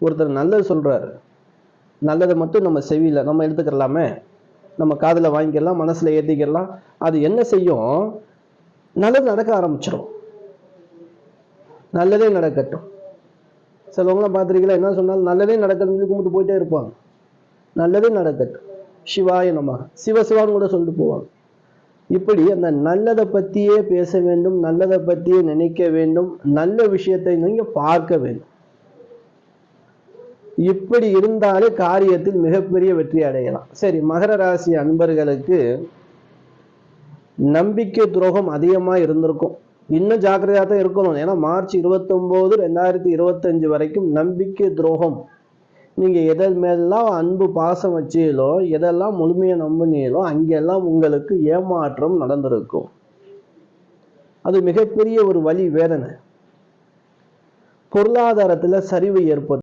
ஒருத்தர் நல்லது சொல்றாரு, நல்லதை மட்டும் நம்ம செவியில நம்ம எடுத்துக்கலாமே, நம்ம காதுல வாங்கிக்கலாம், மனசுல ஏத்திக்கலாம். அது என்ன செய்யும்? நல்லது நடக்க ஆரம்பிச்சிடும். நல்லதே நடக்கட்டும். சிலவங்களாம் பார்த்துருக்கீங்களா, என்ன சொன்னாலும் நல்லதே நடக்கணும்னு சொல்லி கும்பிட்டு போயிட்டே இருப்பாங்க. நல்லதே நடக்கட்டும், சிவாய நம, சிவசிவான்னு கூட சொல்லிட்டு போவாங்க. இப்படி அந்த நல்லதை பற்றியே பேச வேண்டும், நல்லதை பற்றியே நினைக்க வேண்டும், நல்ல விஷயத்தை நீங்க பார்க்க வேண்டும். இப்படி இருந்தாலே காரியத்தில் மிகப்பெரிய வெற்றி அடையலாம். சரி, மகர ராசி அன்பர்களுக்கு நம்பிக்கை துரோகம் அதிகமா இருந்திருக்கும். இன்னும் ஜாக்கிரதையா தான் இருக்கணும். ஏன்னா மார்ச் 29, 2025 வரைக்கும் நம்பிக்கை துரோகம். நீங்க எதன் மேலாம் அன்பு பாசம் வச்சீங்களோ, எதெல்லாம் முழுமையை நம்பினீங்களோ, அங்கெல்லாம் உங்களுக்கு ஏமாற்றம் நடந்திருக்கும். அது மிகப்பெரிய ஒரு வலி வேதனை. பொருளாதாரத்துல சரிவு ஏற்படும்.